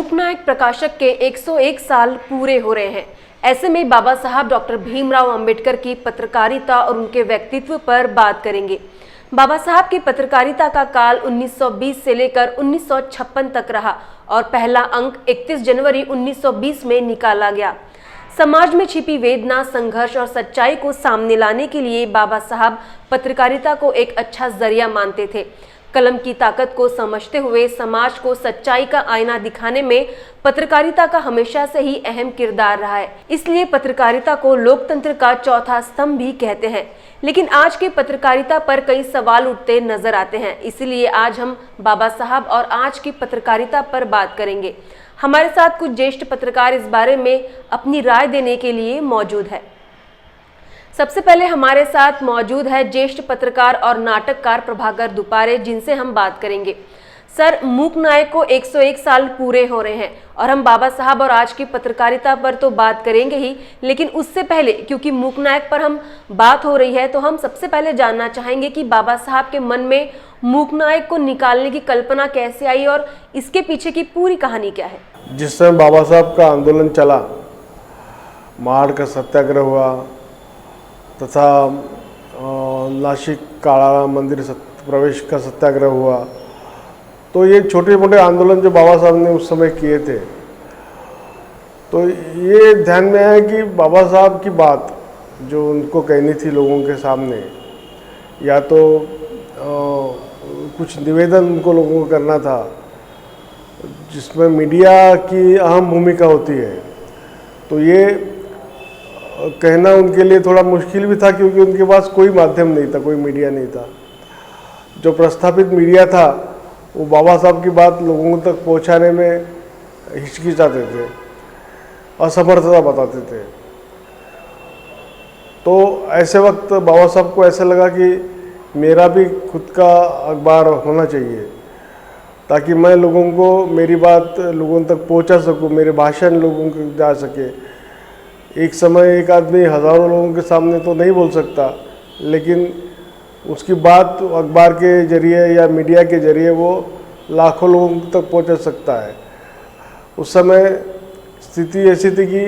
मूकनायक प्रकाशक के 101 साल पूरे हो रहे हैं। ऐसे में बाबा साहब डॉक्टर भीमराव अंबेडकर की पत्रकारिता और उनके व्यक्तित्व पर बात करेंगे। बाबा साहब की पत्रकारिता का काल 1920 से लेकर 1956 तक रहा और पहला अंक 31 जनवरी 1920 में निकाला गया। समाज में छिपी वेदना, संघर्ष और सच्चाई को सामने लाने के लिए बाबा साहब पत्रकारिता को एक अच्छा जरिया मानते थे। कलम की ताकत को समझते हुए समाज को सच्चाई का आईना दिखाने में पत्रकारिता का हमेशा से ही अहम किरदार रहा है। इसलिए पत्रकारिता को लोकतंत्र का चौथा स्तंभ भी कहते हैं। लेकिन आज के पत्रकारिता पर कई सवाल उठते नजर आते हैं। इसलिए आज हम बाबा साहब और आज की पत्रकारिता पर बात करेंगे। हमारे साथ कुछ ज्येष्ठ पत्रकार इस बारे में अपनी राय देने के लिए मौजूद है। सबसे पहले हमारे साथ मौजूद है ज्येष्ठ पत्रकार और नाटककार प्रभाकर दुपारे, जिनसे हम बात करेंगे। सर, मूकनायक को 101 साल पूरे हो रहे हैं और हम बाबा साहब और आज की पत्रकारिता पर तो बात करेंगे ही, लेकिन उससे पहले क्योंकि मूकनायक पर हम बात हो रही है तो हम सबसे पहले जानना चाहेंगे कि बाबा साहब के मन में मूकनायक को निकालने की कल्पना कैसे आई और इसके पीछे की पूरी कहानी क्या है। जिस समय बाबा साहब का आंदोलन चला, महाड़ का सत्याग्रह हुआ तथा नासिक कालाराम मंदिर प्रवेश का सत्याग्रह हुआ, तो ये छोटे मोटे आंदोलन जो बाबा साहब ने उस समय किए थे, तो ये ध्यान में आया कि बाबा साहब की बात जो उनको कहनी थी लोगों के सामने, या तो कुछ निवेदन उनको लोगों को करना था जिसमें मीडिया की अहम भूमिका होती है, तो ये कहना उनके लिए थोड़ा मुश्किल भी था क्योंकि उनके पास कोई माध्यम नहीं था, कोई मीडिया नहीं था। जो प्रस्थापित मीडिया था वो बाबा साहब की बात लोगों तक पहुंचाने में हिचकिचाते थे, असमर्थता बताते थे। तो ऐसे वक्त बाबा साहब को ऐसा लगा कि मेरा भी खुद का अखबार होना चाहिए ताकि मैं लोगों को मेरी बात लोगों तक पहुंचा सकूं, मेरे भाषण लोगों को जा सके। एक समय एक आदमी हज़ारों लोगों के सामने तो नहीं बोल सकता, लेकिन उसकी बात अखबार के जरिए या मीडिया के जरिए वो लाखों लोगों तक पहुंचा सकता है। उस समय स्थिति ऐसी थी कि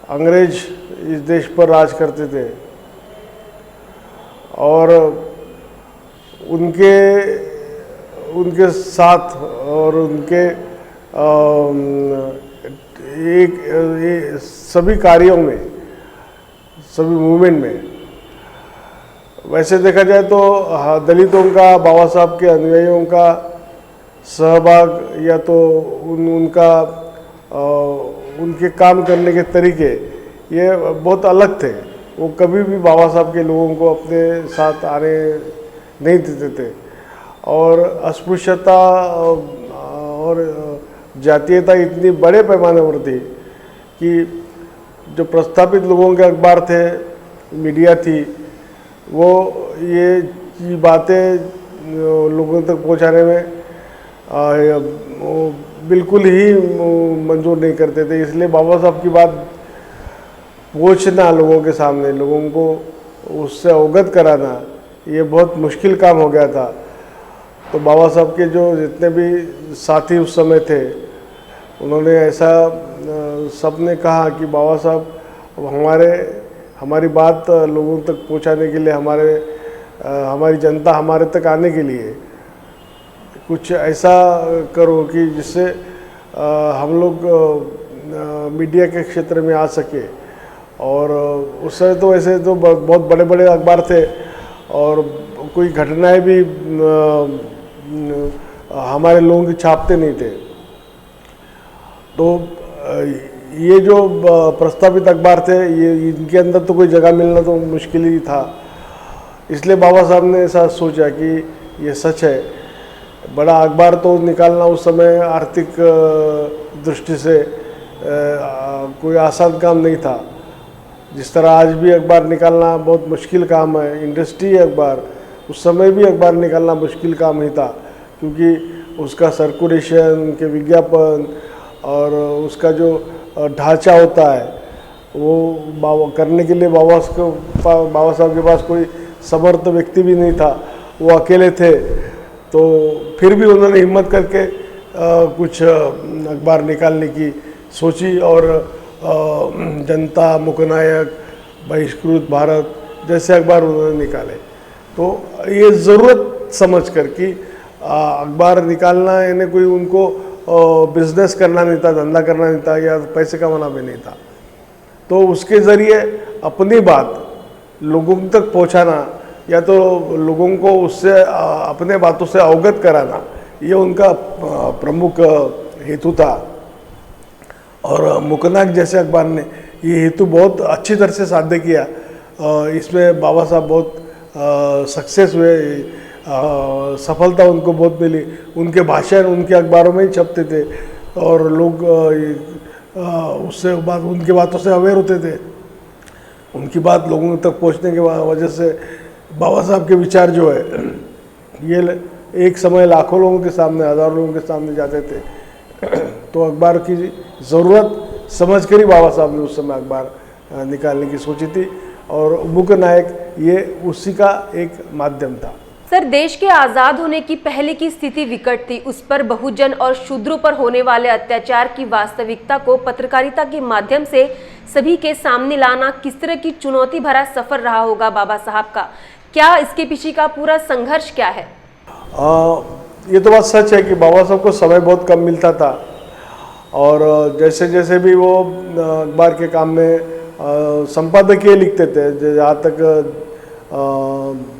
अंग्रेज इस देश पर राज करते थे और उनके साथ और उनके सभी कार्यों में, सभी मूवमेंट में, वैसे देखा जाए तो दलितों का, बाबा साहब के अनुयायियों का सहभाग या तो उनके काम करने के तरीके ये बहुत अलग थे। वो कभी भी बाबा साहब के लोगों को अपने साथ आने नहीं देते थे और अस्पृश्यता और जातीयता इतनी बड़े पैमाने पर थी कि जो प्रस्थापित लोगों के अखबार थे, मीडिया थी, वो ये बातें लोगों तक पहुंचाने में वो बिल्कुल ही मंजूर नहीं करते थे। इसलिए बाबा साहब की बात पहुंचना लोगों के सामने, लोगों को उससे अवगत कराना, ये बहुत मुश्किल काम हो गया था। तो बाबा साहब के जो जितने भी साथी उस समय थे, उन्होंने ऐसा सबने कहा कि बाबा साहब हमारी बात लोगों तक पहुंचाने के लिए, हमारी जनता हमारे तक आने के लिए कुछ ऐसा करो कि जिससे हम लोग मीडिया के क्षेत्र में आ सके। और उस समय तो ऐसे तो बहुत बड़े बड़े अखबार थे और कोई घटनाएं भी हमारे लोगों की छापते नहीं थे। तो ये जो प्रस्तावित अखबार थे, ये इनके अंदर तो कोई जगह मिलना तो मुश्किल ही था। इसलिए बाबा साहब ने ऐसा सोचा कि ये सच है, बड़ा अखबार तो निकालना उस समय आर्थिक दृष्टि से कोई आसान काम नहीं था। जिस तरह आज भी अखबार निकालना बहुत मुश्किल काम है, इंडस्ट्री है अखबार, उस समय भी अखबार निकालना मुश्किल काम ही था क्योंकि उसका सर्कुलेशन के विज्ञापन और उसका जो ढांचा होता है वो करने के लिए बाबा साहब के पास कोई समर्थ व्यक्ति भी नहीं था, वो अकेले थे। तो फिर भी उन्होंने हिम्मत करके कुछ अखबार निकालने की सोची और जनता, मुकनायक, बहिष्कृत भारत जैसे अखबार उन्होंने निकाले। तो ये ज़रूरत समझ कर कि अखबार निकालना यानी कोई उनको बिजनेस करना नहीं था, धंधा करना नहीं था या पैसे कमाना भी नहीं था। तो उसके ज़रिए अपनी बात लोगों तक पहुंचाना या तो लोगों को उससे अपने बातों से अवगत कराना, ये उनका प्रमुख हेतु था। और मुकनायक जैसे अखबार ने ये हेतु बहुत अच्छी तरह से साध्य किया। इसमें बाबा साहब बहुत सक्सेस हुए, सफलता उनको बहुत मिली। उनके भाषण उनके अखबारों में ही छपते थे और लोग उससे बात उनकी बातों से अवेयर होते थे। उनकी बात लोगों तक पहुंचने की वजह से बाबा साहब के विचार जो है ये एक समय लाखों लोगों के सामने, हज़ारों लोगों के सामने जाते थे। तो अखबार की ज़रूरत समझ कर ही बाबा साहब ने उस समय अखबार निकालने की सोची थी और मुकनायक ये उसी का एक माध्यम था। सर, देश के आज़ाद होने की पहले की स्थिति विकट थी। उस पर बहुजन और शूद्रों पर होने वाले अत्याचार की वास्तविकता को पत्रकारिता के माध्यम से सभी के सामने लाना किस तरह की चुनौती भरा सफर रहा होगा बाबा साहब का? क्या इसके पीछे का पूरा संघर्ष क्या है? ये तो बात सच है कि बाबा साहब को समय बहुत कम मिलता था और जैसे जैसे भी वो अखबार के काम में संपादकीय लिखते थे, जहाँ तक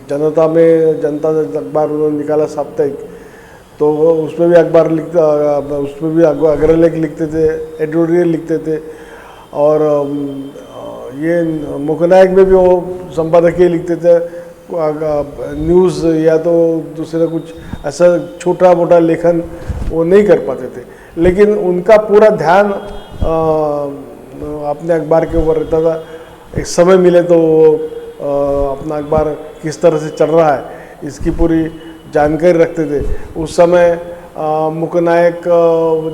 जनता में जनता अखबार उन्होंने निकाला साप्ताहिक, तो उसमें भी अखबार उसमें भी अग्रलेख लिखते थे, एडिटोरियल लिखते थे। और ये मुकनायक में भी वो संपादकीय लिखते थे, न्यूज़ या तो दूसरा कुछ ऐसा छोटा मोटा लेखन वो नहीं कर पाते थे। लेकिन उनका पूरा ध्यान अपने अखबार के ऊपर रहता था। एक समय मिले तो वो अपना अखबार किस तरह से चल रहा है इसकी पूरी जानकारी रखते थे। उस समय मुकनायक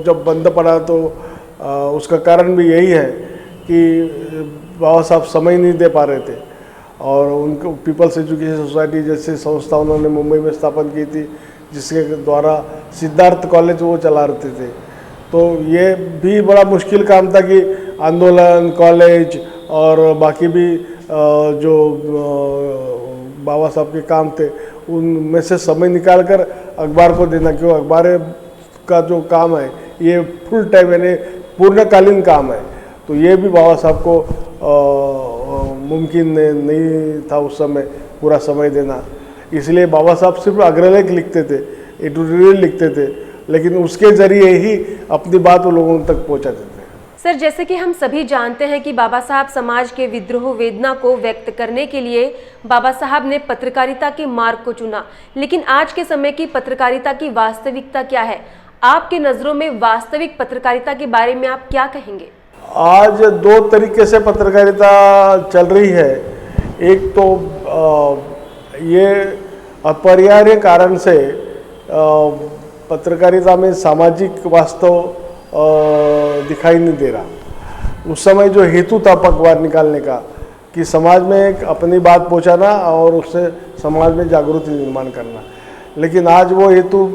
जब बंद पड़ा तो उसका कारण भी यही है कि बाबा साहब समय नहीं दे पा रहे थे और उनको पीपल्स एजुकेशन सोसाइटी जैसे संस्था उन्होंने मुंबई में स्थापन की थी, जिसके द्वारा सिद्धार्थ कॉलेज वो चला रहे थे। तो ये भी बड़ा मुश्किल काम था कि आंदोलन, कॉलेज और बाकी भी जो बाबा साहब के काम थे उनमें से समय निकाल कर अखबार को देना, क्यों अखबार का जो काम है ये फुल टाइम यानी पूर्णकालीन काम है। तो ये भी बाबा साहब को मुमकिन नहीं था उस समय पूरा समय देना। इसलिए बाबा साहब सिर्फ अग्रलेख लिखते थे, एडिटोरियल लिखते थे, लेकिन उसके ज़रिए ही अपनी बात लोगों तक पहुंचाते थे। सर, जैसे कि हम सभी जानते हैं कि बाबा साहब समाज के विद्रोह वेदना को व्यक्त करने के लिए बाबा साहब ने पत्रकारिता के मार्ग को चुना। लेकिन आज के समय की पत्रकारिता की वास्तविकता क्या है? आपके नज़रों में वास्तविक पत्रकारिता के बारे में आप क्या कहेंगे? आज दो तरीके से पत्रकारिता चल रही है। एक तो ये अपरिहार्य कारण से पत्रकारिता में सामाजिक वास्तव दिखाई नहीं दे रहा। उस समय जो हेतु था अखबार निकालने का कि समाज में एक अपनी बात पहुंचाना और उससे समाज में जागृति निर्माण करना, लेकिन आज वो हेतु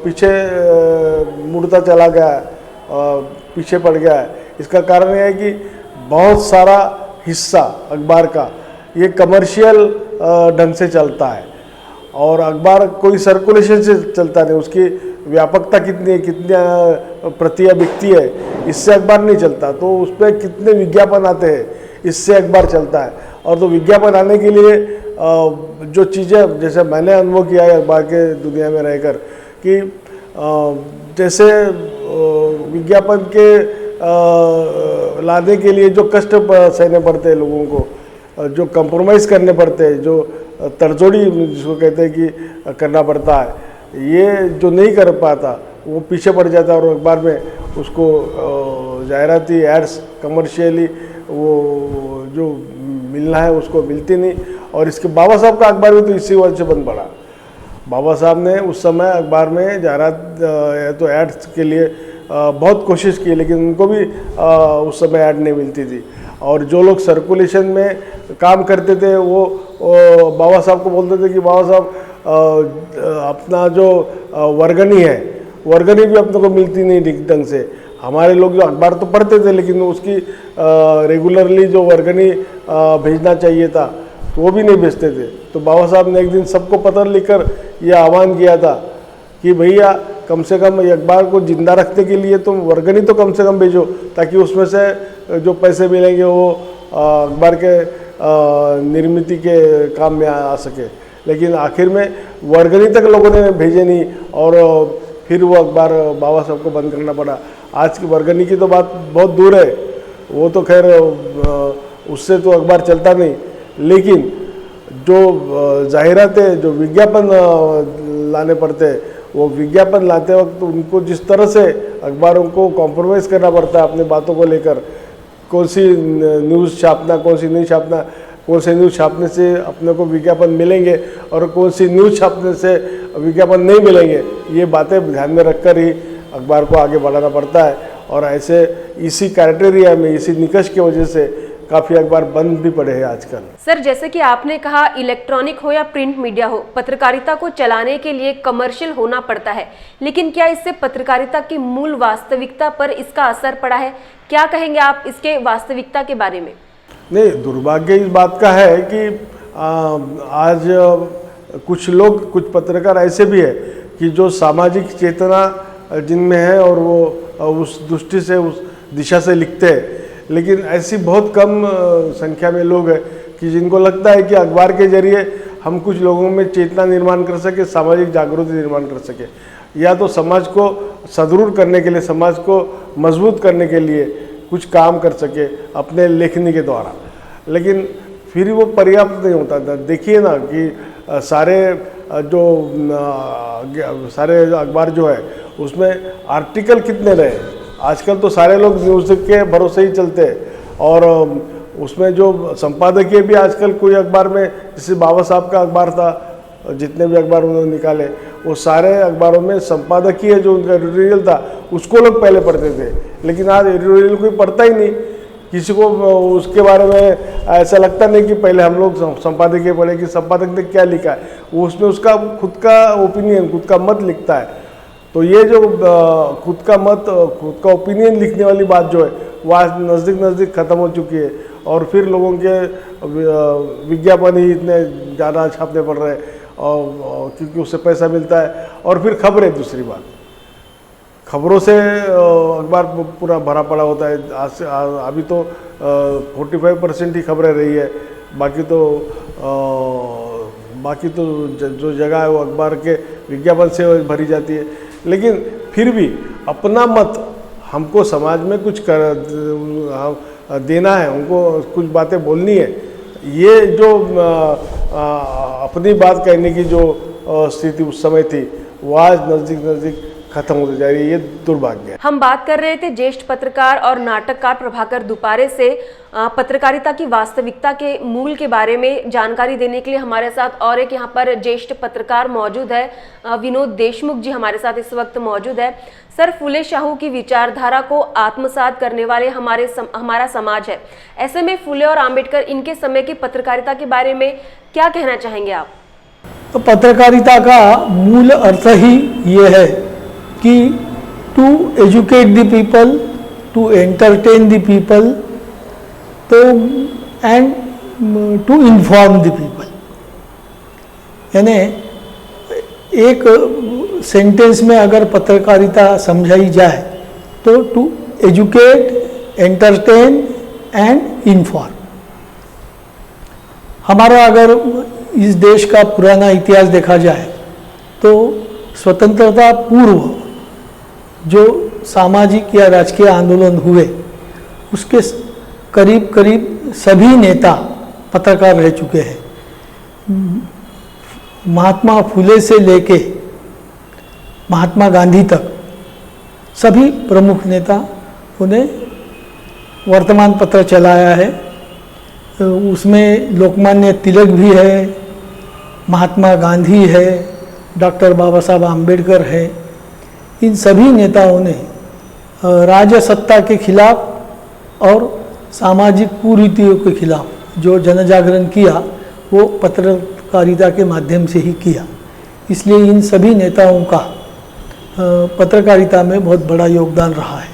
पीछे मुड़ता चला गया, पीछे पड़ गया है। इसका कारण यह है कि बहुत सारा हिस्सा अखबार का ये कमर्शियल ढंग से चलता है और अखबार कोई सर्कुलेशन से चलता नहीं। उसकी व्यापकता कितनी है, कितनी प्रतियां बिकती है, इससे अखबार नहीं चलता। तो उस पर कितने विज्ञापन आते हैं, इससे अखबार चलता है। और तो विज्ञापन आने के लिए जो चीज़ें, जैसे मैंने अनुभव किया है अखबार के दुनिया में रहकर, कि जैसे विज्ञापन के लाने के लिए जो कष्ट सहने पड़ते हैं लोगों को, जो कंप्रोमाइज़ करने पड़ते हैं, जो तड़जोड़ी जिसको कहते हैं कि करना पड़ता है, ये जो नहीं कर पाता वो पीछे पड़ जाता है और अखबार में उसको जाहिराती एड्स कमर्शियली वो जो मिलना है उसको मिलती नहीं। और इसके बाबा साहब का अखबार भी तो इसी वजह से बंद पड़ा। बाबा साहब ने उस समय अखबार में जाहिरात या तो एड्स के लिए बहुत कोशिश की, लेकिन उनको भी उस समय ऐड नहीं मिलती थी। और जो लोग सर्कुलेशन में काम करते थे वो बाबा साहब को बोलते थे कि बाबा साहब अपना जो वर्गनी है वर्गनी भी अपने को मिलती नहीं ठीक ढंग से। हमारे लोग जो अखबार तो पढ़ते थे लेकिन उसकी रेगुलरली जो वर्गनी भेजना चाहिए था तो वो भी नहीं भेजते थे। तो बाबा साहब ने एक दिन सबको पत्र लिखकर ये आह्वान किया था कि भैया कम से कम ये अखबार को जिंदा रखने के लिए तुम वर्गनी तो कम से कम भेजो, ताकि उसमें से जो पैसे मिलेंगे वो अखबार के निर्मित के काम में आ सके। लेकिन आखिर में वर्गनी तक लोगों ने भेजे नहीं और फिर वो अखबार बाबा साहब को बंद करना पड़ा। आज की वर्गनी की तो बात बहुत दूर है, वो तो खैर उससे तो अखबार चलता नहीं, लेकिन जो जाहिरातें जो विज्ञापन लाने पड़ते हैं वो विज्ञापन लाते वक्त उनको जिस तरह से अखबारों को कॉम्प्रोमाइज़ करना पड़ता है अपनी बातों को लेकर, कौन सी न्यूज़ छापना कौन सी नहीं छापना, कौन से न्यूज़ छापने से अपने को विज्ञापन मिलेंगे और कौन सी न्यूज़ छापने से विज्ञापन नहीं मिलेंगे, ये बातें ध्यान में रखकर ही अखबार को आगे बढ़ाना पड़ता है। और ऐसे इसी क्राइटेरिया में इसी निकष की वजह से काफ़ी अखबार बंद भी पड़े हैं आजकल। सर, जैसे कि आपने कहा इलेक्ट्रॉनिक हो या प्रिंट मीडिया हो, पत्रकारिता को चलाने के लिए कमर्शियल होना पड़ता है, लेकिन क्या इससे पत्रकारिता की मूल वास्तविकता पर इसका असर पड़ा है? क्या कहेंगे आप इसके वास्तविकता के बारे में? नहीं, दुर्भाग्य इस बात का है कि आज कुछ लोग कुछ पत्रकार ऐसे भी है कि जो सामाजिक चेतना जिनमें है और वो उस दृष्टि से उस दिशा से लिखते हैं, लेकिन ऐसी बहुत कम संख्या में लोग हैं कि जिनको लगता है कि अखबार के जरिए हम कुछ लोगों में चेतना निर्माण कर सके, सामाजिक जागृति निर्माण कर सके, या तो समाज को सुदृढ़ करने के लिए, समाज को मजबूत करने के लिए कुछ काम कर सके अपने लेखनी के द्वारा। लेकिन फिर वो पर्याप्त नहीं होता था। देखिए ना कि सारे अखबार जो है उसमें आर्टिकल कितने रहे। आजकल तो सारे लोग न्यूज़ के भरोसे ही चलते हैं और उसमें जो संपादकीय भी आजकल कोई अखबार में, जैसे बाबा साहब का अखबार था, जितने भी अखबार उन्होंने निकाले वो सारे अखबारों में संपादकीय जो उनका एडिटोरियल था उसको लोग पहले पढ़ते थे, लेकिन आज एडिटोरियल कोई पढ़ता ही नहीं। किसी को उसके बारे में ऐसा लगता नहीं कि पहले हम लोग संपादकीय पढ़े कि संपादक ने क्या लिखा है, वो उसमें उसका खुद का ओपिनियन, खुद का मत लिखता है। तो ये जो खुद का मत, खुद का ओपिनियन लिखने वाली बात जो है वो आज नज़दीक ख़त्म हो चुकी है और फिर लोगों के विज्ञापन ही इतने ज़्यादा छापने पड़ रहे हैं और क्योंकि उससे पैसा मिलता है। और फिर खबरें, दूसरी बात, खबरों से अखबार पूरा भरा पड़ा होता है। आज से अभी तो 45% ही खबरें रही है, बाकी तो जो जगह है वो अखबार के विज्ञापन से भरी जाती है। लेकिन फिर भी अपना मत, हमको समाज में कुछ देना है, उनको कुछ बातें बोलनी है, ये जो अपनी बात कहने की जो स्थिति उस समय थी वो आज नज़दीक खत्म होती जा रही है। ये दुर्भाग्य है। हम बात कर रहे थे ज्येष्ठ पत्रकार और नाटककार प्रभाकर दुपारे से पत्रकारिता की वास्तविकता के मूल के बारे में जानकारी देने के लिए हमारे साथ और एक यहाँ पर ज्येष्ठ पत्रकार मौजूद है, विनोद देशमुख जी हमारे साथ इस वक्त मौजूद है। सर, फुले शाहू की विचारधारा को आत्मसात करने वाले हमारा समाज है, ऐसे में फुले और आम्बेडकर इनके समय की पत्रकारिता के बारे में क्या कहना चाहेंगे आप? तो पत्रकारिता का मूल अर्थ ही ये है कि to educate the people, to entertain the people, तो and to inform the people. यानी एक सेंटेंस में अगर पत्रकारिता समझाई जाए तो to educate, entertain and inform. हमारा अगर इस देश का पुराना इतिहास देखा जाए तो स्वतंत्रता पूर्व जो सामाजिक या राजकीय आंदोलन हुए उसके करीब सभी नेता पत्रकार रह चुके हैं। महात्मा फुले से लेके महात्मा गांधी तक सभी प्रमुख नेता उन्हें वर्तमान पत्र चलाया है। उसमें लोकमान्य तिलक भी है, महात्मा गांधी है, डॉक्टर बाबा साहब आम्बेडकर है। इन सभी नेताओं ने राजसत्ता के खिलाफ और सामाजिक कुरीतियों के खिलाफ जो जनजागरण किया वो पत्रकारिता के माध्यम से ही किया। इसलिए इन सभी नेताओं का पत्रकारिता में बहुत बड़ा योगदान रहा है।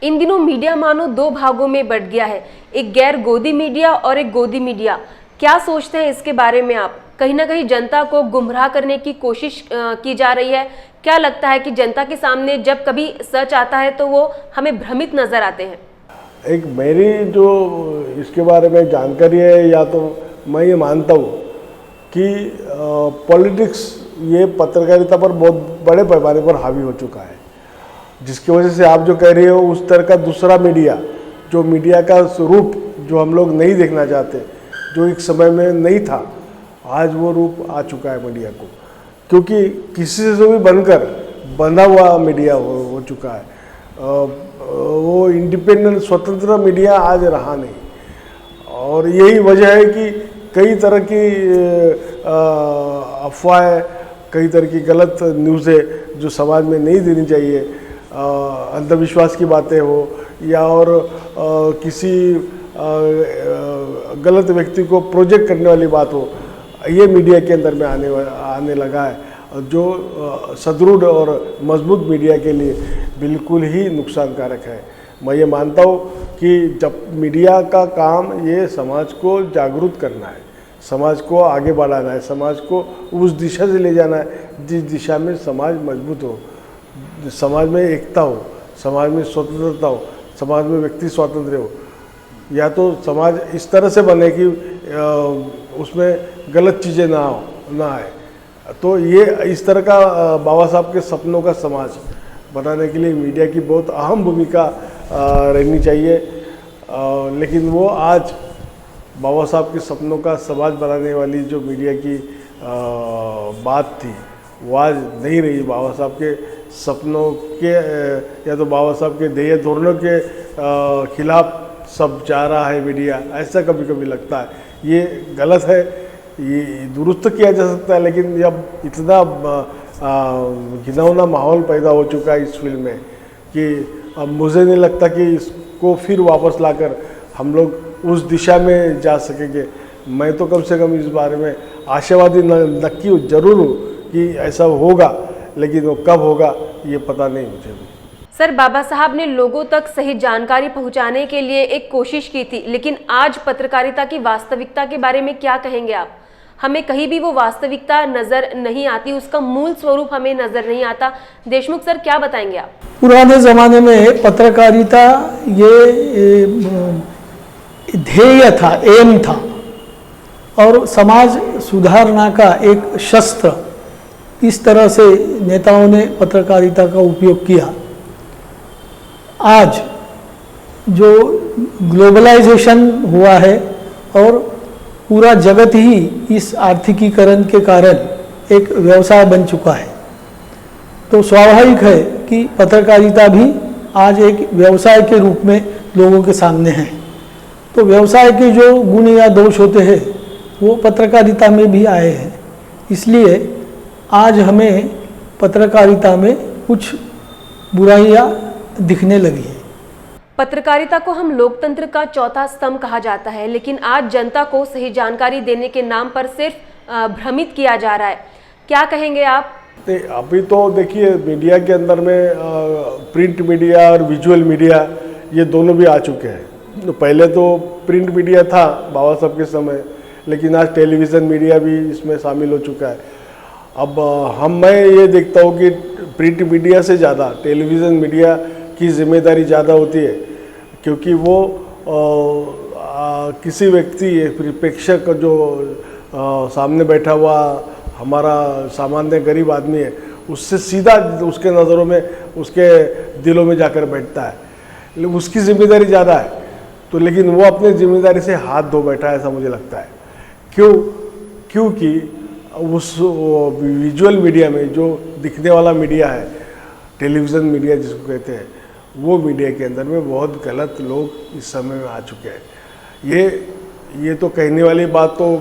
इन दिनों मीडिया मानो दो भागों में बंट गया है, एक गैर गोदी मीडिया और एक गोदी मीडिया। क्या सोचते हैं इसके बारे में आप? कहीं ना कहीं जनता को गुमराह करने की कोशिश की जा रही है। क्या लगता है कि जनता के सामने जब कभी सच आता है तो वो हमें भ्रमित नजर आते हैं? एक मेरी जो इसके बारे में जानकारी है, या तो मैं ये मानता हूँ कि पॉलिटिक्स ये पत्रकारिता पर बहुत बड़े पैमाने पर हावी हो चुका है, जिसकी वजह से आप जो कह रहे हो उस तरह का दूसरा मीडिया, जो मीडिया का रूप जो हम लोग नहीं देखना चाहते, जो एक समय में नहीं था, आज वो रूप आ चुका है मीडिया को, क्योंकि किसी से भी बनकर बंधा हुआ मीडिया हो चुका है। वो इंडिपेंडेंट स्वतंत्र मीडिया आज रहा नहीं, और यही वजह है कि कई तरह की अफवाहें, कई तरह की गलत न्यूज़ें जो समाज में नहीं देनी चाहिए, अंधविश्वास की बातें हो या और किसी गलत व्यक्ति को प्रोजेक्ट करने वाली बात हो, ये मीडिया के अंदर में आने लगा है, जो सुदृढ़ और मजबूत मीडिया के लिए बिल्कुल ही नुकसानकारक है। मैं ये मानता हूँ कि जब मीडिया का काम ये समाज को जागरूक करना है, समाज को आगे बढ़ाना है, समाज को उस दिशा से ले जाना है जिस दिशा में समाज मजबूत हो, समाज में एकता हो, समाज में स्वतंत्रता हो, समाज में व्यक्ति स्वातंत्र्य हो। या तो समाज इस तरह से बने कि उसमें गलत चीज़ें ना आए। तो ये इस तरह का बाबा साहब के सपनों का समाज बनाने के लिए मीडिया की बहुत अहम भूमिका रहनी चाहिए। लेकिन वो आज बाबा साहब के सपनों का समाज बनाने वाली जो मीडिया की बात थी वो आज नहीं रही। बाबा साहब के सपनों के या तो बाबा साहब के ध्येय धोरणों के खिलाफ सब जा रहा है मीडिया, ऐसा कभी कभी लगता है। ये गलत है, ये दुरुस्त किया जा सकता है, लेकिन जब इतना घिनौना माहौल पैदा हो चुका है इस फिल्म में कि अब मुझे नहीं लगता कि इसको फिर वापस लाकर हम लोग उस दिशा में जा सकेंगे। मैं तो कम से कम इस बारे में आशावादी नक्की जरूर हूँ कि ऐसा होगा, लेकिन वो कब होगा ये पता नहीं मुझे भी। सर, बाबा साहब ने लोगों तक सही जानकारी पहुंचाने के लिए एक कोशिश की थी, लेकिन आज पत्रकारिता की वास्तविकता के बारे में क्या कहेंगे आप? हमें कहीं भी वो वास्तविकता नजर नहीं आती, उसका मूल स्वरूप हमें नजर नहीं आता। देशमुख सर, क्या बताएंगे आप? पुराने ज़माने में पत्रकारिता ये ध्येय था, एम था, और समाज सुधारना का एक शस्त्र, इस तरह से नेताओं ने पत्रकारिता का उपयोग किया। आज जो ग्लोबलाइजेशन हुआ है और पूरा जगत ही इस आर्थिकीकरण के कारण एक व्यवसाय बन चुका है, तो स्वाभाविक है कि पत्रकारिता भी आज एक व्यवसाय के रूप में लोगों के सामने है। तो व्यवसाय के जो गुण या दोष होते हैं वो पत्रकारिता में भी आए हैं। इसलिए आज हमें पत्रकारिता में कुछ बुराइयां दिखने लगी है। पत्रकारिता को हम लोकतंत्र का चौथा स्तंभ कहा जाता है, लेकिन आज जनता को सही जानकारी देने के नाम पर सिर्फ भ्रमित किया जा रहा है। क्या कहेंगे आप? अभी तो देखिए, मीडिया के अंदर में प्रिंट मीडिया और विजुअल मीडिया ये दोनों भी आ चुके हैं। तो पहले तो प्रिंट मीडिया था बाबा साहब के समय, लेकिन आज टेलीविज़न मीडिया भी इसमें शामिल हो चुका है। अब मैं ये देखता हूँ कि प्रिंट मीडिया से ज़्यादा टेलीविज़न मीडिया की जिम्मेदारी ज़्यादा होती है, क्योंकि वो किसी व्यक्ति प्रेक्षक जो सामने बैठा हुआ हमारा सामान्य गरीब आदमी है, उससे सीधा उसके नज़रों में, उसके दिलों में जाकर बैठता है। उसकी जिम्मेदारी ज़्यादा है, तो लेकिन वो अपने जिम्मेदारी से हाथ धो बैठा है, ऐसा मुझे लगता है। क्योंकि उस विजुअल मीडिया में जो दिखने वाला मीडिया है, टेलीविज़न मीडिया जिसको कहते हैं, वो मीडिया के अंदर में बहुत गलत लोग इस समय में आ चुके हैं। ये तो कहने वाली बात तो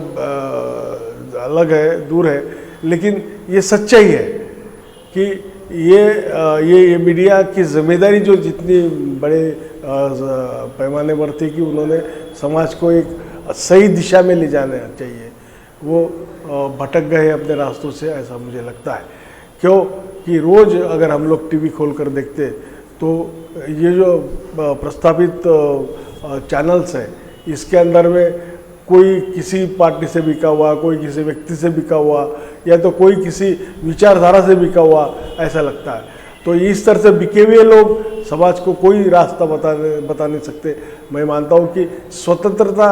अलग है, दूर है, लेकिन ये सच्चाई है कि ये मीडिया की जिम्मेदारी जो जितनी बड़े पैमाने पर थी कि उन्होंने समाज को एक सही दिशा में ले जाना चाहिए, वो भटक गए अपने रास्तों से, ऐसा मुझे लगता है। क्यों कि रोज़ अगर हम लोग टीवी खोल कर देखते तो ये जो प्रस्तावित चैनल्स हैं इसके अंदर में कोई किसी पार्टी से बिका हुआ, कोई किसी व्यक्ति से बिका हुआ, या तो कोई किसी विचारधारा से बिका हुआ ऐसा लगता है। तो इस तरह से बिके हुए लोग समाज को कोई रास्ता बता नहीं सकते। मैं मानता हूँ कि स्वतंत्रता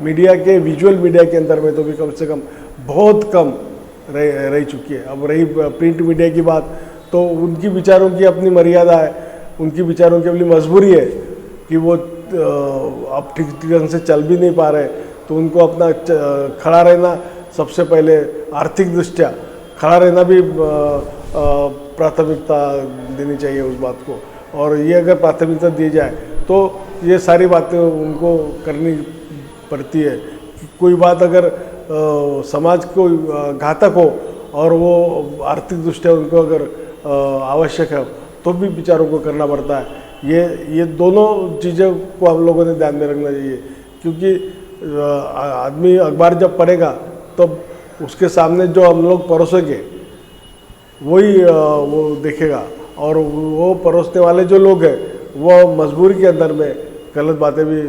मीडिया के, विजुअल मीडिया के अंदर में तो भी कम से कम बहुत कम रह चुकी है। अब रही प्रिंट मीडिया की बात, तो उनकी विचारों की अपनी मर्यादा है, उनकी विचारों की अपनी मजबूरी है कि वो अब ठीक ढंग से चल भी नहीं पा रहे, तो उनको अपना खड़ा रहना, सबसे पहले आर्थिक दृष्टया खड़ा रहना भी प्राथमिकता देनी चाहिए उस बात को। और ये अगर प्राथमिकता दी जाए तो ये सारी बातें उनको करनी पड़ती है। कोई बात अगर समाज को घातक हो और वो आर्थिक दृष्टया उनको अगर आवश्यक है तो भी विचारों को करना पड़ता है। ये दोनों चीज़ों को हम लोगों ने ध्यान में रखना चाहिए, क्योंकि आदमी अखबार जब पढ़ेगा तब तो उसके सामने जो हम लोग परोसेंगे वही वो देखेगा, और वो परोसने वाले जो लोग हैं वो मजबूरी के अंदर में गलत बातें भी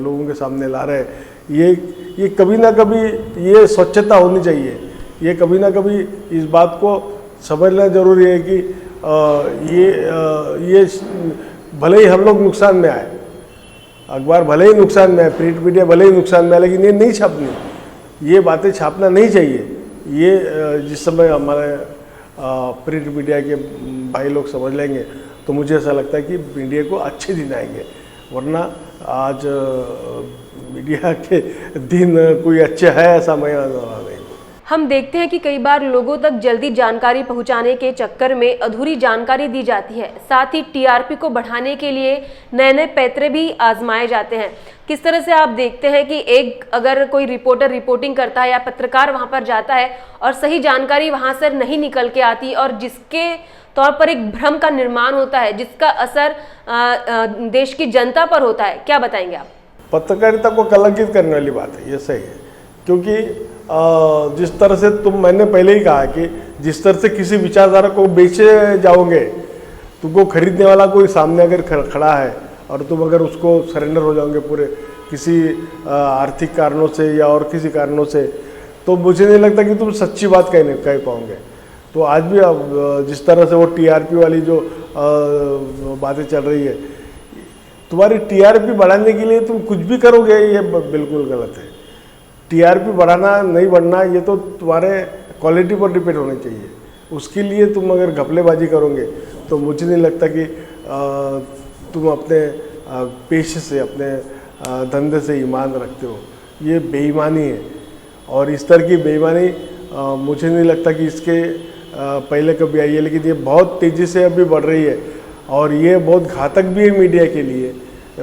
लोगों के सामने ला रहे हैं। ये कभी ना कभी ये स्वच्छता होनी चाहिए, ये कभी ना कभी इस बात को समझना जरूरी है कि ये भले ही हम लोग नुकसान में आए, अखबार भले ही नुकसान में आए, प्रिंट मीडिया भले ही नुकसान में आए, लेकिन ये नहीं छापनी, ये बातें छापना नहीं चाहिए। ये जिस समय हमारे प्रिंट मीडिया के भाई लोग समझ लेंगे तो मुझे ऐसा लगता है कि मीडिया को अच्छे दिन आएंगे, वरना आज मीडिया के दिन कोई अच्छे है ऐसा मैं नहीं। हम देखते हैं कि कई बार लोगों तक जल्दी जानकारी पहुंचाने के चक्कर में अधूरी जानकारी दी जाती है। साथ ही टीआरपी को बढ़ाने के लिए नए नए पैतरे भी आजमाए जाते हैं। किस तरह से आप देखते हैं कि एक अगर कोई रिपोर्टर रिपोर्टिंग करता है या पत्रकार वहां पर जाता है और सही जानकारी वहां से नहीं निकल के आती, और जिसके तौर पर एक भ्रम का निर्माण होता है, जिसका असर देश की जनता पर होता है, क्या बताएंगे आप? पत्रकारिता को कलंकित करने वाली बात है, ये सही है। क्योंकि जिस तरह से मैंने पहले ही कहा कि जिस तरह से किसी विचारधारा को बेचे जाओगे, तुमको खरीदने वाला कोई सामने अगर खड़ा है और तुम अगर उसको सरेंडर हो जाओगे पूरे किसी आर्थिक कारणों से या और किसी कारणों से, तो मुझे नहीं लगता कि तुम सच्ची बात कह पाओगे। तो आज भी अब जिस तरह से वो टीआरपी वाली जो बातें चल रही है, तुम्हारी टीआरपी बढ़ाने के लिए तुम कुछ भी करोगे, ये बिल्कुल गलत है। टीआरपी बढ़ाना नहीं बढ़ना ये तो तुम्हारे क्वालिटी पर डिपेंड होना चाहिए। उसके लिए तुम अगर घपलेबाजी करोगे तो मुझे नहीं लगता कि तुम अपने पेशे से, अपने धंधे से ईमान रखते हो। ये बेईमानी है, और इस तरह की बेईमानी मुझे नहीं लगता कि इसके पहले कभी आई है, लेकिन ये बहुत तेज़ी से अभी बढ़ रही है और ये बहुत घातक भी है मीडिया के लिए।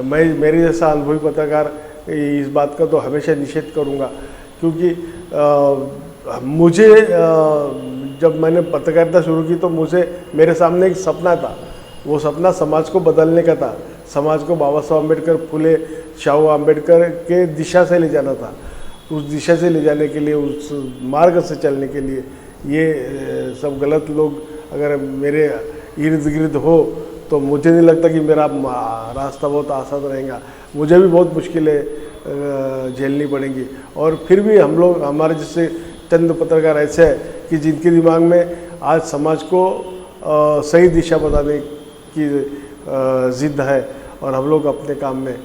मेरे जैसा अनुभवी पत्रकार इस बात का तो हमेशा निषेध करूंगा, क्योंकि मुझे जब मैंने पत्रकारिता शुरू की तो मेरे सामने एक सपना था। वो सपना समाज को बदलने का था, समाज को बाबा साहब अम्बेडकर, फुले शाहू अम्बेडकर के दिशा से ले जाना था। उस दिशा से ले जाने के लिए, उस मार्ग से चलने के लिए ये सब गलत लोग अगर मेरे इर्द गिर्द हो तो मुझे नहीं लगता कि मेरा रास्ता बहुत आसान रहेगा। मुझे भी बहुत मुश्किलें झेलनी पड़ेंगी, और फिर भी हम लोग, हमारे जैसे चंद पत्रकार ऐसे हैं कि जिनके दिमाग में आज समाज को सही दिशा बताने की जिद है, और हम लोग अपने काम में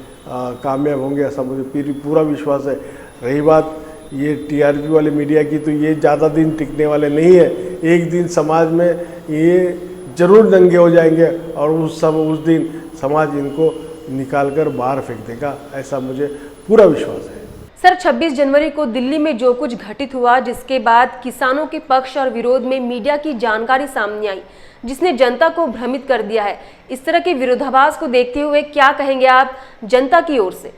कामयाब होंगे ऐसा मुझे पूरा विश्वास है। रही बात ये टीआरपी वाले मीडिया की, तो ये ज़्यादा दिन टिकने वाले नहीं है। एक दिन समाज में ये जरूर दंगे हो जाएंगे और उस दिन समाज इनको निकालकर बाहर फेंक देगा, ऐसा मुझे पूरा विश्वास है। सर, 26 जनवरी को दिल्ली में जो कुछ घटित हुआ, जिसके बाद किसानों के पक्ष और विरोध में मीडिया की जानकारी सामने आई, जिसने जनता को भ्रमित कर दिया है, इस तरह के विरोधाभास को देखते हुए क्या कहेंगे आप जनता की ओर से?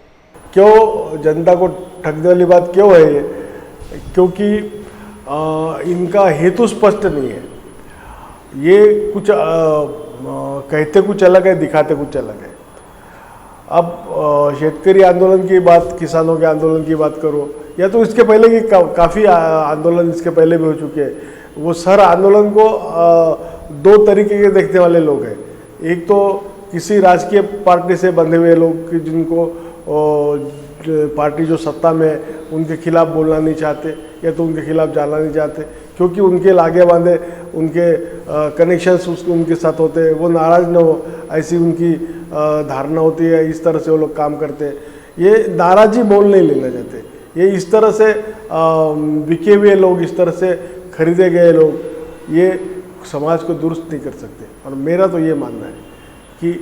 क्यों जनता को ठगने वाली बात क्यों है ये? क्योंकि इनका हेतु स्पष्ट नहीं है। ये कुछ कहते कुछ अलग है, दिखाते कुछ अलग है। अब शेतकरी आंदोलन की बात, किसानों के आंदोलन की बात करो, या तो इसके पहले की काफ़ी आंदोलन इसके पहले भी हो चुके हैं। वो सर आंदोलन को दो तरीके के देखने वाले लोग हैं। एक तो किसी राजकीय पार्टी से बंधे हुए लोग कि जिनको पार्टी जो सत्ता में है उनके खिलाफ बोलना नहीं चाहते या तो उनके खिलाफ जाना नहीं चाहते, क्योंकि उनके लागे बांधे उनके कनेक्शंस उनके साथ होते हैं, वो नाराज़ न हो ऐसी उनकी धारणा होती है। इस तरह से वो लोग काम करते हैं। ये नाराज़ी बोल नहीं लेना चाहते। ये इस तरह से बिके हुए लोग, इस तरह से खरीदे गए लोग, ये समाज को दुरुस्त नहीं कर सकते। और मेरा तो ये मानना है कि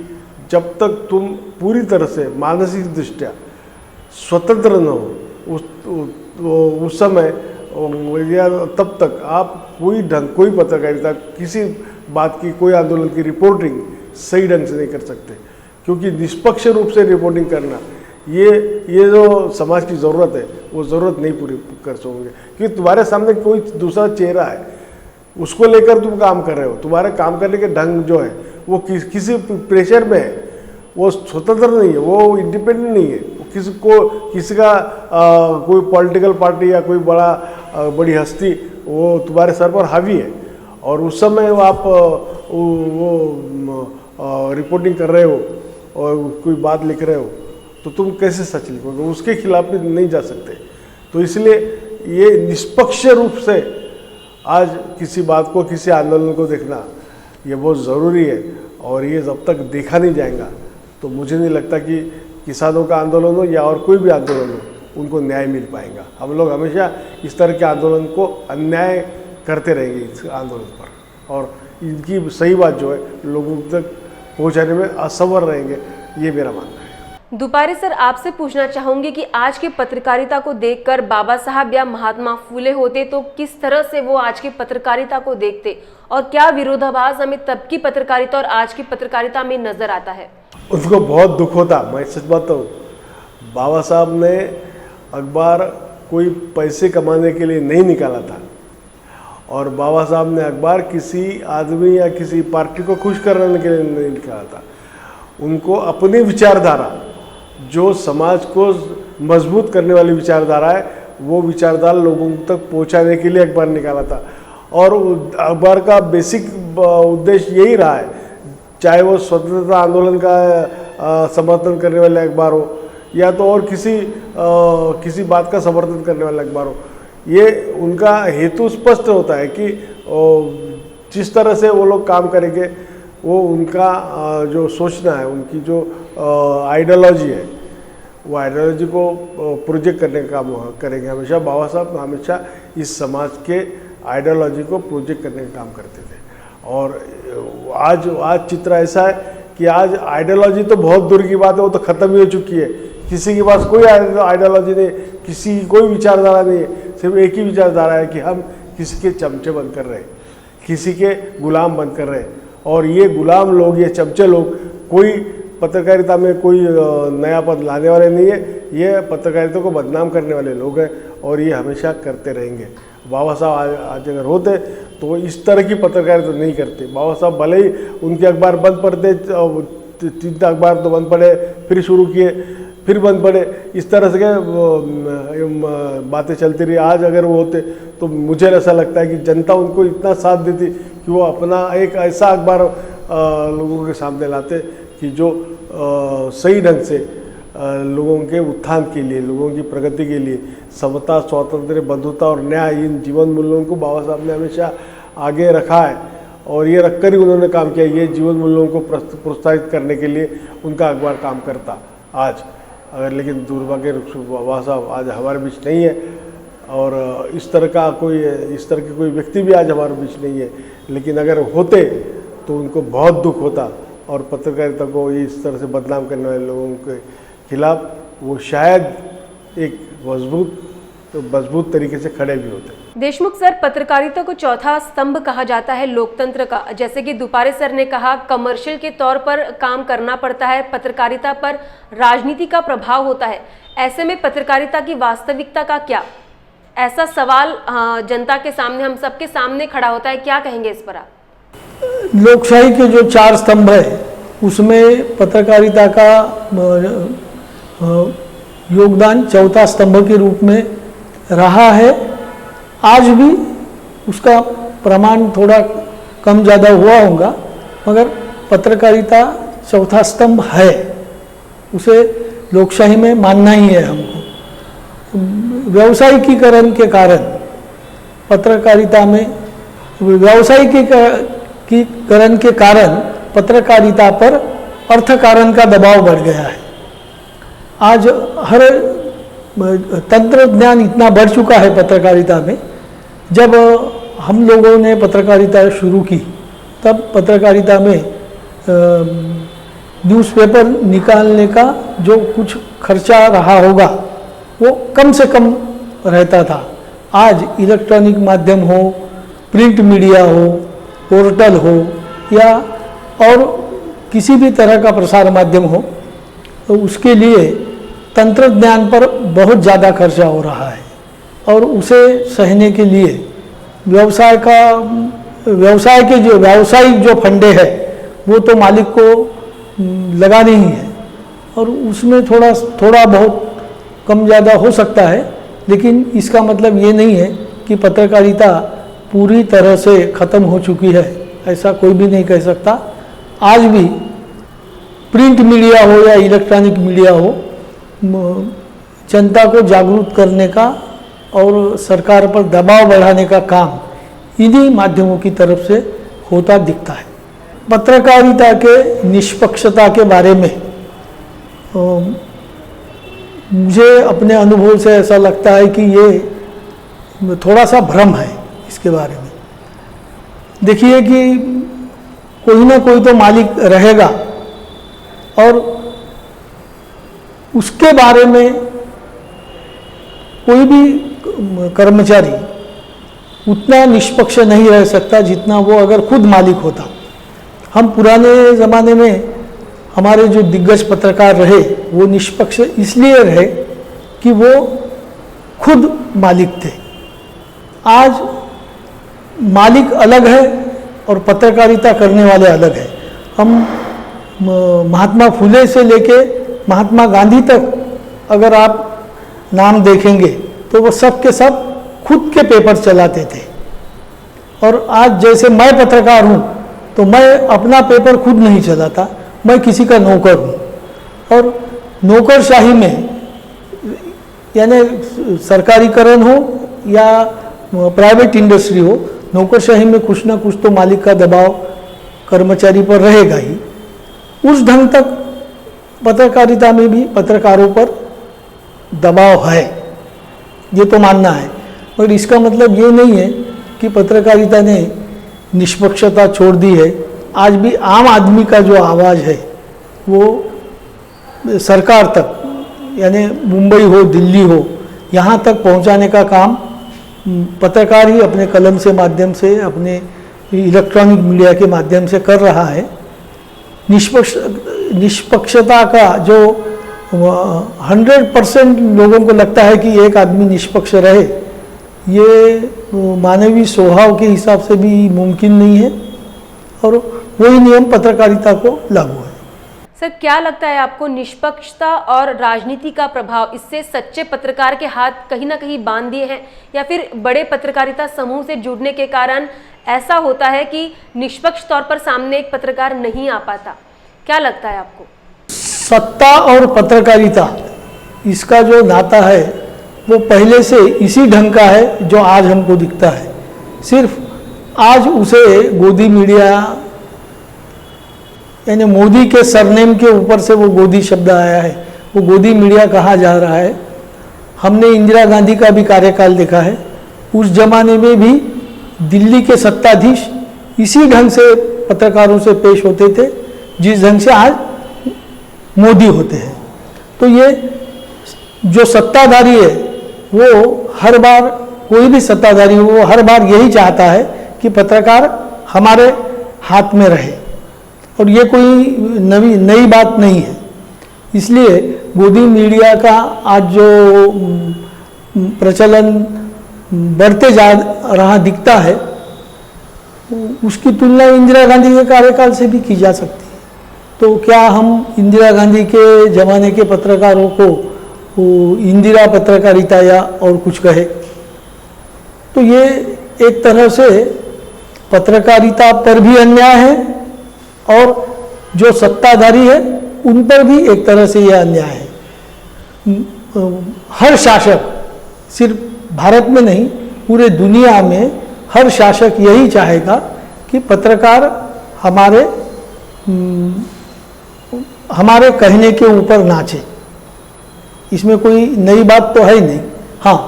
जब तक तुम पूरी तरह से मानसिक दृष्टया स्वतंत्र न हो उस समय या तब तक आप कोई पत्रकारिता, किसी बात की, कोई आंदोलन की रिपोर्टिंग सही ढंग से नहीं कर सकते। क्योंकि निष्पक्ष रूप से रिपोर्टिंग करना ये जो समाज की ज़रूरत है वो ज़रूरत नहीं पूरी कर सकोगे, क्योंकि तुम्हारे सामने कोई दूसरा चेहरा है, उसको लेकर तुम काम कर रहे हो। तुम्हारे काम करने के ढंग जो है वो किसी प्रेशर में है, वो स्वतंत्र नहीं है, वो इंडिपेंडेंट नहीं है। किसी का कोई पॉलिटिकल पार्टी या कोई बड़ी हस्ती वो तुम्हारे सर पर हावी है और उस समय आप वो रिपोर्टिंग कर रहे हो और कोई बात लिख रहे हो तो तुम कैसे सच लिखोगे? उसके खिलाफ भी नहीं जा सकते। तो इसलिए ये निष्पक्ष रूप से आज किसी बात को, किसी आंदोलन को देखना ये बहुत ज़रूरी है। और ये जब तक देखा नहीं जाएगा तो मुझे नहीं लगता कि किसानों का आंदोलन हो या और कोई भी आंदोलन हो उनको न्याय मिल पाएगा। हम लोग हमेशा इस तरह के आंदोलन को अन्याय करते रहेंगे इस आंदोलन पर, और इनकी सही बात जो है लोगों तक पहुंचाने में असमर्थ रहेंगे, ये मेरा मानना है। दुपारे सर, आपसे पूछना चाहूंगी कि आज की पत्रकारिता को देखकर बाबा साहब या महात्मा फूले होते तो किस तरह से वो आज की पत्रकारिता को देखते, और क्या विरोधाभास हमें तब की पत्रकारिता और आज की पत्रकारिता में नजर आता है? उनको बहुत दुख होता। मैं सच बताऊं, बाबा साहब ने अखबार कोई पैसे कमाने के लिए नहीं निकाला था, और बाबा साहब ने अखबार किसी आदमी या किसी पार्टी को खुश करने के लिए नहीं निकाला था। उनको अपनी विचारधारा, जो समाज को मजबूत करने वाली विचारधारा है, वो विचारधारा लोगों तक पहुंचाने के लिए अखबार निकाला था। और अखबार का बेसिक उद्देश्य यही रहा है, चाहे वो स्वतंत्रता आंदोलन का समर्थन करने वाले अखबार हो या तो और किसी बात का समर्थन करने वाला अखबार हो। ये उनका हेतु स्पष्ट होता है कि जिस तरह से वो लोग काम करेंगे, वो उनका जो सोचना है, उनकी जो आइडियोलॉजी है, वो आइडियोलॉजी को प्रोजेक्ट करने का काम करेंगे। हमेशा बाबा साहब हमेशा इस समाज के आइडियोलॉजी को प्रोजेक्ट करने का काम करते थे। और आज चित्र ऐसा है कि आज आइडियोलॉजी तो बहुत दूर की बात है, वो तो ख़त्म ही हो चुकी है। किसी के पास कोई आइडियोलॉजी नहीं, किसी की कोई विचारधारा नहीं है। सिर्फ एक ही विचारधारा है कि हम किसी के चमचे बन कर रहे हैं, किसी के गुलाम बन कर रहे हैं। और ये गुलाम लोग, ये चमचे लोग कोई पत्रकारिता में कोई नया पद लाने वाले नहीं है। ये पत्रकारिता को बदनाम करने वाले लोग हैं और ये हमेशा करते रहेंगे। बाबा साहब आज अगर होते तो इस तरह की पत्रकारिता नहीं करते। बाबा साहब भले ही उनके अखबार बंद पड़ते, 3 अखबार तो बंद पड़े, फिर शुरू किए, फिर बंद पड़े, इस तरह से बातें चलती रही। आज अगर वो होते तो मुझे ऐसा लगता है कि जनता उनको इतना साथ देती कि वो अपना एक ऐसा अखबार लोगों के सामने लाते कि जो सही ढंग से लोगों के उत्थान के लिए, लोगों की प्रगति के लिए समता, स्वातंत्र्य, बंधुता और न्याय, इन जीवन मूल्यों को बाबा साहब ने हमेशा आगे रखा है और ये रखकर ही उन्होंने काम किया। ये जीवन मूल्यों को प्रोत्साहित करने के लिए उनका अखबार काम करता आज। अगर लेकिन दुर्भाग्य बाबा साहब आज हमारे बीच नहीं है और इस तरह की कोई व्यक्ति भी आज हमारे बीच नहीं है। लेकिन अगर होते तो उनको बहुत दुख होता और पत्रकारिता को इस तरह से बदनाम करने वाले लोगों के खिलाफ वो शायद एक मजबूत तरीके से खड़े भी होते। देशमुख सर, पत्रकारिता को चौथा स्तंभ कहा जाता है लोकतंत्र का। जैसे कि दुपारे सर ने कहा, कमर्शियल के तौर पर काम करना पड़ता है, पत्रकारिता पर राजनीति का प्रभाव होता है। ऐसे में पत्रकारिता की वास्तविकता का क्या? ऐसा सवाल जनता के सामने, हम सबके सामने खड़ा होता है। क्या कहेंगे इस पर आप? लोकशाही के जो 4 स्तंभ है उसमें पत्रकारिता का योगदान चौथा स्तंभ के रूप में रहा है। आज भी उसका प्रमाण थोड़ा कम ज़्यादा हुआ होगा, मगर पत्रकारिता चौथा स्तंभ है, उसे लोकशाही में मानना ही है हमको। व्यावसायिकीकरण के कारण पत्रकारिता में व्यावसायिकीकरण के कारण पत्रकारिता पर अर्थकारण का दबाव बढ़ गया है। आज हर तंत्र ज्ञान इतना बढ़ चुका है पत्रकारिता में। जब हम लोगों ने पत्रकारिता शुरू की तब पत्रकारिता में न्यूज़पेपर निकालने का जो कुछ खर्चा रहा होगा वो कम से कम रहता था। आज इलेक्ट्रॉनिक माध्यम हो, प्रिंट मीडिया हो, पोर्टल हो या और किसी भी तरह का प्रसार माध्यम हो, तो उसके लिए तंत्र ज्ञान पर बहुत ज़्यादा खर्चा हो रहा है और उसे सहने के लिए व्यवसाय के जो व्यावसायिक जो फंडे है वो तो मालिक को लगाने ही है और उसमें थोड़ा बहुत कम ज़्यादा हो सकता है, लेकिन इसका मतलब ये नहीं है कि पत्रकारिता पूरी तरह से ख़त्म हो चुकी है, ऐसा कोई भी नहीं कह सकता। आज भी प्रिंट मीडिया हो या इलेक्ट्रॉनिक मीडिया हो, जनता को जागरूक करने का और सरकार पर दबाव बढ़ाने का काम इन्हीं माध्यमों की तरफ से होता दिखता है। पत्रकारिता के निष्पक्षता के बारे में मुझे अपने अनुभव से ऐसा लगता है कि ये थोड़ा सा भ्रम है इसके बारे में। देखिए कि कोई ना कोई तो मालिक रहेगा और उसके बारे में कोई भी कर्मचारी उतना निष्पक्ष नहीं रह सकता जितना वो अगर खुद मालिक होता। हम पुराने ज़माने में हमारे जो दिग्गज पत्रकार रहे वो निष्पक्ष इसलिए रहे कि वो खुद मालिक थे। आज मालिक अलग है और पत्रकारिता करने वाले अलग हैं। हम महात्मा फुले से लेके महात्मा गांधी तक अगर आप नाम देखेंगे तो वो सब के सब खुद के पेपर चलाते थे। और आज जैसे मैं पत्रकार हूँ तो मैं अपना पेपर खुद नहीं चलाता, मैं किसी का नौकर हूँ। और नौकरशाही में यानी सरकारीकरण हो या प्राइवेट इंडस्ट्री हो, नौकरशाही में कुछ ना कुछ तो मालिक का दबाव कर्मचारी पर रहेगा ही। उस ढंग तक पत्रकारिता में भी पत्रकारों पर दबाव है, ये तो मानना है। मगर इसका मतलब ये नहीं है कि पत्रकारिता ने निष्पक्षता छोड़ दी है। आज भी आम आदमी का जो आवाज़ है वो सरकार तक यानी मुंबई हो, दिल्ली हो, यहाँ तक पहुँचाने का काम पत्रकार ही अपने कलम से माध्यम से, अपने इलेक्ट्रॉनिक मीडिया के माध्यम से कर रहा है। निष्पक्षता का जो 100% लोगों को लगता है कि एक आदमी निष्पक्ष रहे, ये मानवीय स्वभाव के हिसाब से भी मुमकिन नहीं है और वही नियम पत्रकारिता को लागू है। सर, क्या लगता है आपको निष्पक्षता और राजनीति का प्रभाव इससे सच्चे पत्रकार के हाथ कहीं ना कहीं बांध दिए हैं, या फिर बड़े पत्रकारिता समूह से जुड़ने के कारण ऐसा होता है कि निष्पक्ष तौर पर सामने एक पत्रकार नहीं आ पाता? क्या लगता है आपको? सत्ता और पत्रकारिता इसका जो नाता है वो पहले से इसी ढंग का है जो आज हमको दिखता है। सिर्फ आज उसे गोदी मीडिया यानी मोदी के सरनेम के ऊपर से वो गोदी शब्द आया है, वो गोदी मीडिया कहा जा रहा है। हमने इंदिरा गांधी का भी कार्यकाल देखा है, उस जमाने में भी दिल्ली के सत्ताधीश इसी ढंग से पत्रकारों से पेश होते थे जिस ढंग से आज मोदी होते हैं। तो ये जो सत्ताधारी है वो हर बार, कोई भी सत्ताधारी हो वो हर बार यही चाहता है कि पत्रकार हमारे हाथ में रहे, और ये कोई नई बात नहीं है। इसलिए गोदी मीडिया का आज जो प्रचलन बढ़ते जा रहा दिखता है, उसकी तुलना इंदिरा गांधी के कार्यकाल से भी की जा सकती है। तो क्या हम इंदिरा गांधी के ज़माने के पत्रकारों को इंदिरा पत्रकारिता या और कुछ कहे? तो ये एक तरह से पत्रकारिता पर भी अन्याय है और जो सत्ताधारी है उन पर भी एक तरह से यह अन्याय है। हर शासक, सिर्फ भारत में नहीं पूरे दुनिया में हर शासक यही चाहेगा कि पत्रकार हमारे कहने के ऊपर नाचे। इसमें कोई नई बात तो है ही नहीं। हाँ,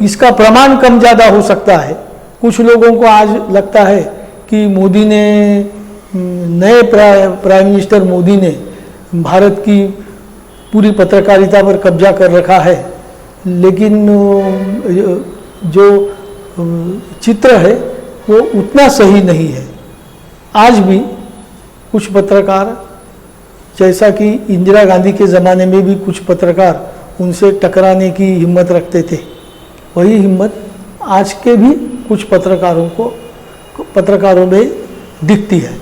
इसका प्रमाण कम ज़्यादा हो सकता है। कुछ लोगों को आज लगता है कि मोदी ने, नए प्राइम मिनिस्टर मोदी ने भारत की पूरी पत्रकारिता पर कब्जा कर रखा है, लेकिन जो चित्र है वो उतना सही नहीं है। आज भी कुछ पत्रकार, जैसा कि इंदिरा गांधी के ज़माने में भी कुछ पत्रकार उनसे टकराने की हिम्मत रखते थे, वही हिम्मत आज के भी कुछ पत्रकारों में दिखती है।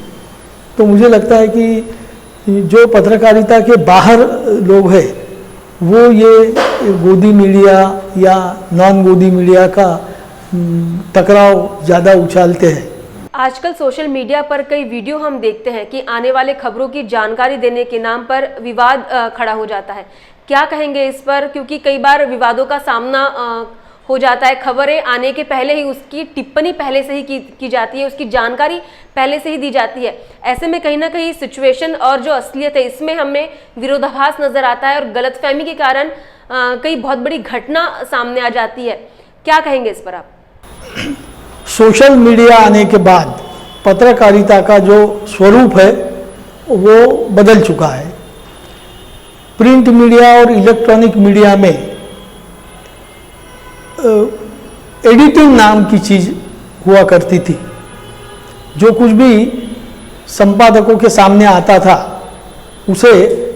तो मुझे लगता है कि जो पत्रकारिता के बाहर लोग हैं वो ये गोदी मीडिया या नॉन गोदी मीडिया का टकराव ज़्यादा उछालते हैं। आजकल सोशल मीडिया पर कई वीडियो हम देखते हैं कि आने वाले खबरों की जानकारी देने के नाम पर विवाद खड़ा हो जाता है। क्या कहेंगे इस पर? क्योंकि कई बार विवादों का सामना हो जाता है। खबरें आने के पहले ही उसकी टिप्पणी पहले से ही की जाती है, उसकी जानकारी पहले से ही दी जाती है। ऐसे में कहीं ना कहीं सिचुएशन और जो असलियत है इसमें हमें विरोधाभास नजर आता है और गलतफहमी के कारण कई बहुत बड़ी घटना सामने आ जाती है। क्या कहेंगे इस पर आप? सोशल मीडिया आने के बाद पत्रकारिता का जो स्वरूप है वो बदल चुका है। प्रिंट मीडिया और इलेक्ट्रॉनिक मीडिया में एडिटिंग नाम की चीज़ हुआ करती थी। जो कुछ भी संपादकों के सामने आता था उसे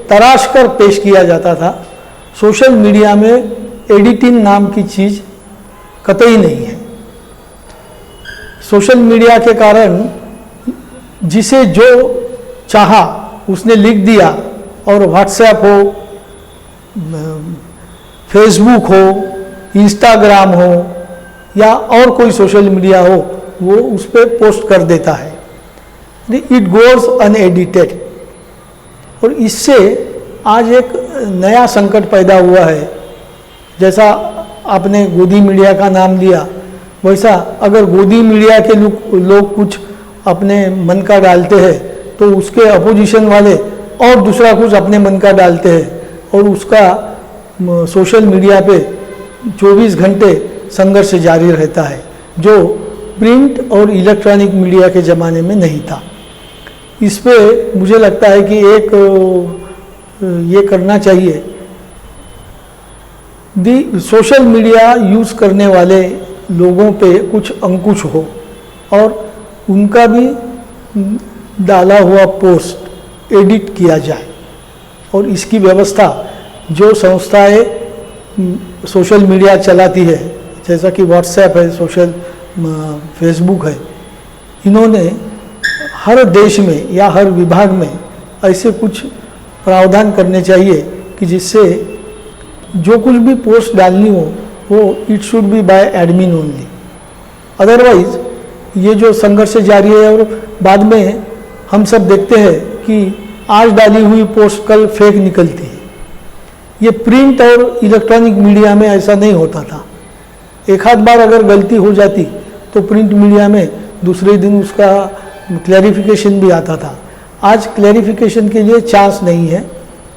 तराश कर पेश किया जाता था। सोशल मीडिया में एडिटिंग नाम की चीज़ कतई नहीं है। सोशल मीडिया के कारण जिसे जो चाहा उसने लिख दिया, और व्हाट्सएप हो, फेसबुक हो, इंस्टाग्राम हो या और कोई सोशल मीडिया हो, वो उस पर पोस्ट कर देता है। It goes unedited. और इससे आज एक नया संकट पैदा हुआ है। जैसा आपने गोदी मीडिया का नाम लिया, वैसा अगर गोदी मीडिया के लोग कुछ अपने मन का डालते हैं तो उसके अपोजिशन वाले और दूसरा कुछ अपने मन का डालते हैं और उसका सोशल मीडिया पे 24 घंटे संघर्ष जारी रहता है, जो प्रिंट और इलेक्ट्रॉनिक मीडिया के ज़माने में नहीं था। इस पे मुझे लगता है कि एक ये करना चाहिए, सोशल मीडिया यूज़ करने वाले लोगों पे कुछ अंकुश हो और उनका भी डाला हुआ पोस्ट एडिट किया जाए। और इसकी व्यवस्था जो संस्थाएं सोशल मीडिया चलाती है, जैसा कि व्हाट्सएप है, फेसबुक है, इन्होंने हर देश में या हर विभाग में ऐसे कुछ प्रावधान करने चाहिए कि जिससे जो कुछ भी पोस्ट डालनी हो वो it should be by admin only. Otherwise ये जो संघर्ष जारी है और बाद में हम सब देखते हैं कि आज डाली हुई पोस्ट कल फेक निकलती है। ये प्रिंट और इलेक्ट्रॉनिक मीडिया में ऐसा नहीं होता था। एक आध बार अगर गलती हो जाती तो प्रिंट मीडिया में दूसरे दिन उसका क्लैरिफिकेशन भी आता था। आज क्लैरिफिकेशन के लिए चांस नहीं है,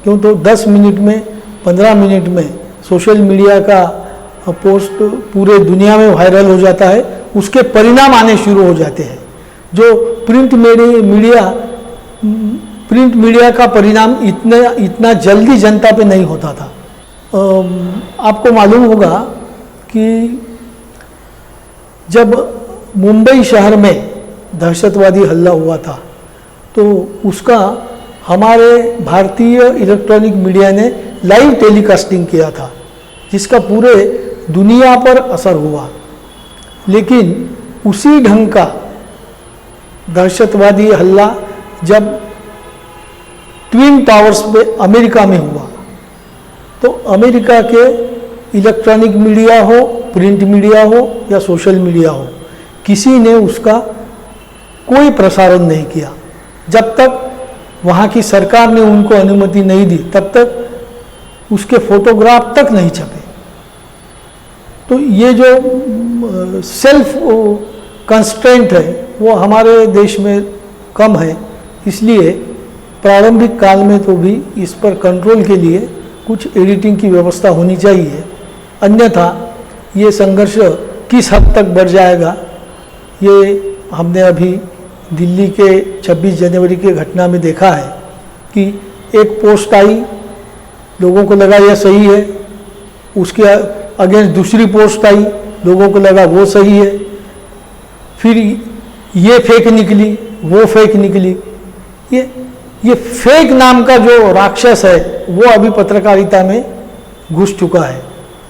क्यों तो 10 मिनट में 15 मिनट में सोशल मीडिया का पोस्ट पूरे दुनिया में वायरल हो जाता है, उसके परिणाम आने शुरू हो जाते हैं। जो प्रिंट मीडिया का परिणाम इतना जल्दी जनता पे नहीं होता था। आपको मालूम होगा कि जब मुंबई शहर में दहशतवादी हमला हुआ था तो उसका हमारे भारतीय इलेक्ट्रॉनिक मीडिया ने लाइव टेलीकास्टिंग किया था, जिसका पूरे दुनिया पर असर हुआ। लेकिन उसी ढंग का दहशतवादी हमला जब ट्विन टावर्स पे अमेरिका में हुआ तो अमेरिका के इलेक्ट्रॉनिक मीडिया हो, प्रिंट मीडिया हो या सोशल मीडिया हो, किसी ने उसका कोई प्रसारण नहीं किया। जब तक वहाँ की सरकार ने उनको अनुमति नहीं दी तब तक उसके फोटोग्राफ तक नहीं छपे। तो ये जो सेल्फ कंस्ट्रेंट है वो हमारे देश में कम है, इसलिए प्रारंभिक काल में तो भी इस पर कंट्रोल के लिए कुछ एडिटिंग की व्यवस्था होनी चाहिए, अन्यथा ये संघर्ष किस हद तक बढ़ जाएगा ये हमने अभी दिल्ली के 26 जनवरी के घटना में देखा है कि एक पोस्ट आई, लोगों को लगा यह सही है, उसके अगेंस्ट दूसरी पोस्ट आई, लोगों को लगा वो सही है, फिर ये फेक निकली, वो फेक निकली। ये फेक नाम का जो राक्षस है वो अभी पत्रकारिता में घुस चुका है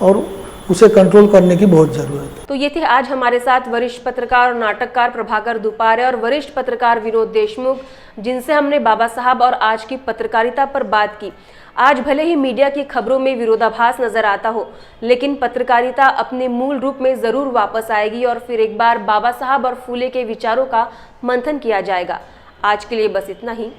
और उसे कंट्रोल करने की बहुत ज़रूरत है। तो ये थे आज हमारे साथ वरिष्ठ पत्रकार और नाटककार प्रभाकर दुपारे और वरिष्ठ पत्रकार विनोद देशमुख, जिनसे हमने बाबा साहब और आज की पत्रकारिता पर बात की। आज भले ही मीडिया की खबरों में विरोधाभास नजर आता हो, लेकिन पत्रकारिता अपने मूल रूप में जरूर वापस आएगी और फिर एक बार बाबा साहब और फूले के विचारों का मंथन किया जाएगा। आज के लिए बस इतना ही।